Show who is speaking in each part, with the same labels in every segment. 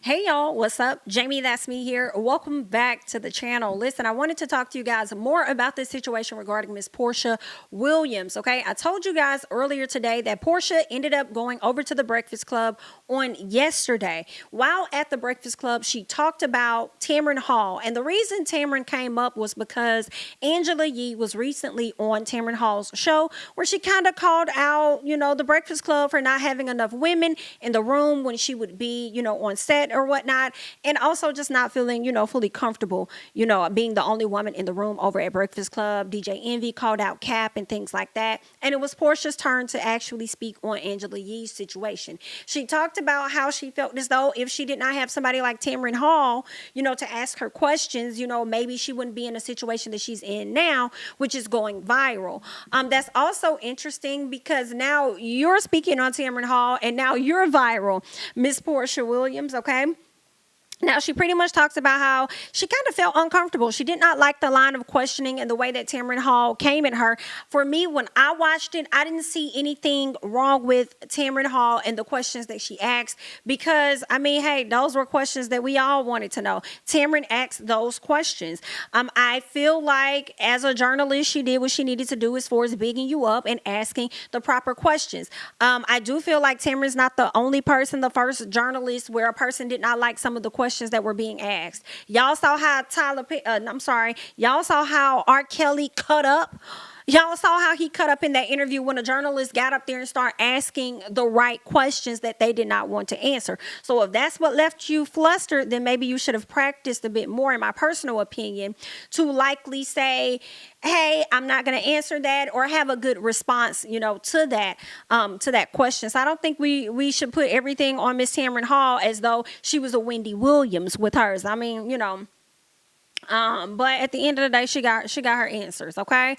Speaker 1: Hey y'all, what's up? Jamie, that's me here. Welcome back to the channel. Listen, I wanted to talk to you guys more about this situation regarding Miss Porsha Williams. Okay, I told you guys earlier today that Porsha ended up going over to the Breakfast Club on yesterday. While at the Breakfast Club, she talked about Tameron Hall, and the reason Tameron came up was because Angela Yee was recently on Tameron Hall's show where she kind of called out, the Breakfast Club for not having enough women in the room when she would be, on set or whatnot, and also just not feeling, fully comfortable, being the only woman in the room over at Breakfast Club. DJ Envy called out Cap and things like that, and it was Porsha's turn to actually speak on Angela Yee's situation. She talked about how she felt as though if she did not have somebody like Tameron Hall, to ask her questions, maybe she wouldn't be in a situation that she's in now, which is going viral. That's also interesting because now you're speaking on Tameron Hall and now you're viral, Miss Porsha Williams, okay? Now, she pretty much talks about how she kind of felt uncomfortable. She did not like the line of questioning and the way that Tameron Hall came at her. For me, when I watched it, I didn't see anything wrong with Tameron Hall and the questions that she asked because, hey, those were questions that we all wanted to know. Tameron asked those questions. I feel like as a journalist, she did what she needed to do as far as bigging you up and asking the proper questions. I do feel like Tameron's not the only person, the first journalist where a person did not like some of the questions that were being asked. Y'all saw how y'all saw how R. Kelly cut up. Y'all saw how he cut up in that interview when a journalist got up there and started asking the right questions that they did not want to answer. So if that's what left you flustered, then maybe you should have practiced a bit more, in my personal opinion, to likely say, hey, I'm not going to answer that, or have a good response, to that question. So I don't think we should put everything on Miss Tameron Hall as though she was a Wendy Williams with hers. But at the end of the day, she got her answers. Okay.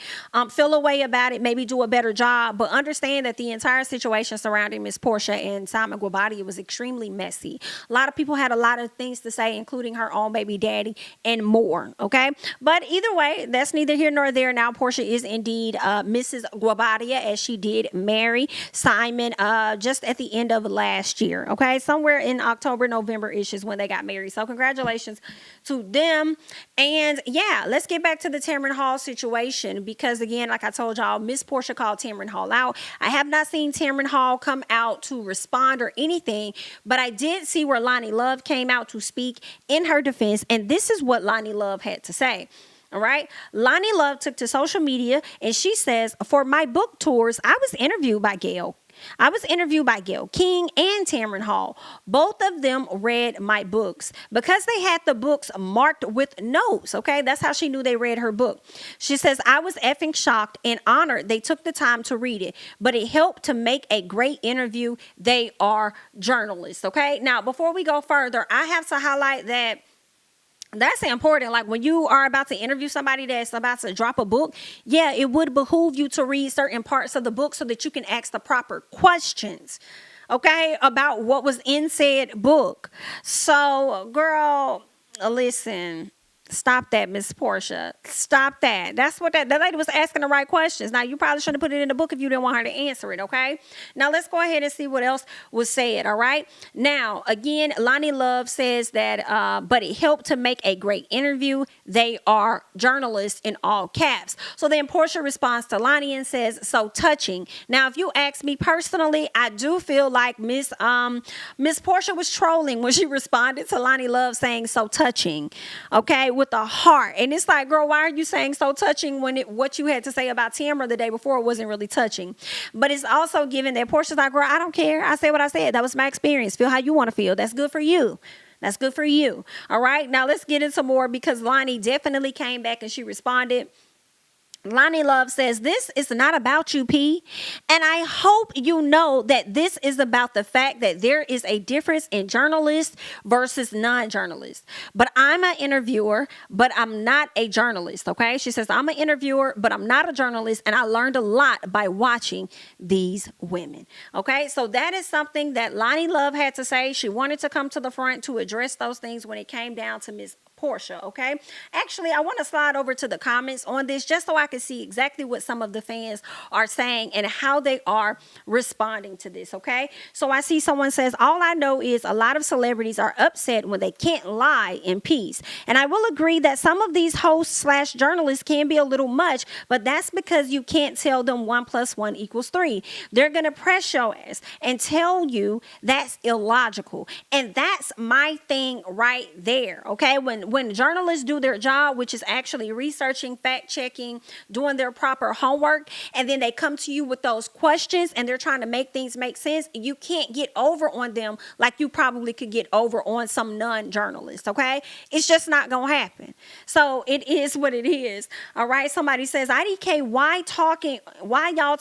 Speaker 1: Feel a way about it, maybe do a better job, but understand that the entire situation surrounding Miss Porsha and Simon Guobadia was extremely messy. A lot of people had a lot of things to say, including her own baby daddy and more. Okay. But either way, that's neither here nor there. Now, Porsha is indeed Mrs. Guobadia, as she did marry Simon just at the end of last year. Okay. Somewhere in October, November-ish is when they got married. So congratulations to them. And yeah, let's get back to the Tameron Hall situation because, again, like I told y'all, Miss Porsha called Tameron Hall out. I have not seen Tameron Hall come out to respond or anything, but I did see where Loni Love came out to speak in her defense, and this is what Loni Love had to say. All right. Loni Love took to social media and she says, for my book tours, I was interviewed by Gayle King and Tameron Hall. Both of them read my books because they had the books marked with notes. Okay, that's how she knew they read her book. She says, I was effing shocked and honored they took the time to read it, but it helped to make a great interview. They are journalists. Okay, now before we go further, I have to highlight that that's important. Like when you are about to interview somebody that's about to drop a book, yeah, it would behoove you to read certain parts of the book so that you can ask the proper questions, okay, about what was in said book. So, girl, listen. Stop that, Miss Porsha. Stop that. That's what that lady was asking the right questions. Now, you probably shouldn't have put it in the book if you didn't want her to answer it, okay? Now, let's go ahead and see what else was said, all right? Now, again, Loni Love says that, but it helped to make a great interview. They are journalists in all caps. So then Porsha responds to Loni and says, so touching. Now, if you ask me personally, I do feel like Miss Porsha was trolling when she responded to Loni Love saying so touching, okay? With a heart. And it's like, girl, why are you saying so touching when what you had to say about Tamara the day before wasn't really touching? But it's also given that Portia's like, girl, I don't care. I said what I said. That was my experience. Feel how you want to feel. That's good for you. That's good for you. All right. Now let's get into more because Loni definitely came back and she responded. Loni Love says, this is not about you, P. And I hope you know that this is about the fact that there is a difference in journalists versus non-journalists. But I'm an interviewer, but I'm not a journalist, okay? She says, I'm an interviewer, but I'm not a journalist, and I learned a lot by watching these women, okay? So that is something that Loni Love had to say. She wanted to come to the front to address those things when it came down to Miss Porsha, okay? Actually, I want to slide over to the comments on this just so I can see exactly what some of the fans are saying and how they are responding to this, okay? So I see someone says, all I know is a lot of celebrities are upset when they can't lie in peace. And I will agree that some of these hosts slash journalists can be a little much, but that's because you can't tell them 1 + 1 = 3. They're going to press your ass and tell you that's illogical. And that's my thing right there, okay? When journalists do their job, which is actually researching, fact checking, doing their proper homework, and then they come to you with those questions and they're trying to make things make sense, you can't get over on them like you probably could get over on some non-journalist, okay? It's just not gonna happen. So it is what it is. All right. Somebody says, IDK, why y'all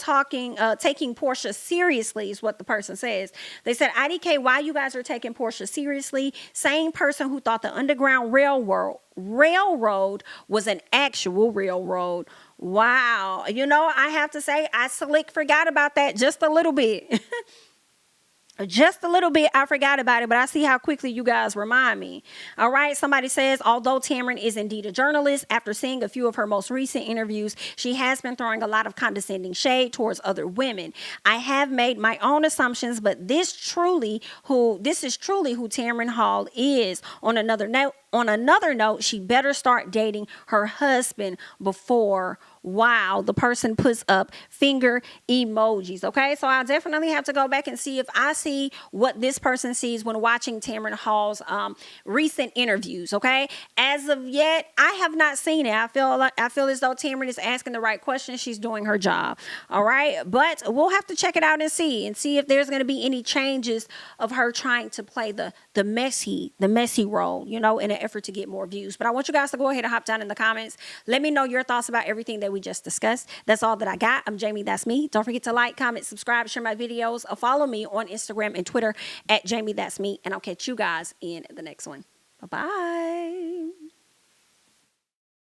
Speaker 1: taking Porsha seriously is what the person says. They said, IDK, why you guys are taking Porsha seriously? Same person who thought the Underground Railroad was an actual railroad. Wow. You know, I have to say, I forgot about that just a little bit. Just a little bit, I forgot about it, but I see how quickly you guys remind me. All right, somebody says, although Tameron is indeed a journalist, after seeing a few of her most recent interviews, she has been throwing a lot of condescending shade towards other women. I have made my own assumptions, but this is truly who Tameron Hall is. On another note, she better start dating her husband before. Wow, the person puts up finger emojis. Okay, so I'll definitely have to go back and see if I see what this person sees when watching Tameron Hall's recent interviews. Okay, as of yet, I have not seen it. I feel as though Tameron is asking the right questions. She's doing her job. All right, but we'll have to check it out and see if there's going to be any changes of her trying to play the messy role, you know, in an effort to get more views. But I want you guys to go ahead and hop down in the comments. Let me know your thoughts about everything that we just discussed. That's all that I got. I'm Jamie. That's me. Don't forget to like, comment, subscribe, share my videos, or follow me on Instagram and Twitter at JamiThatsMe. And I'll catch you guys in the next one. Bye-bye.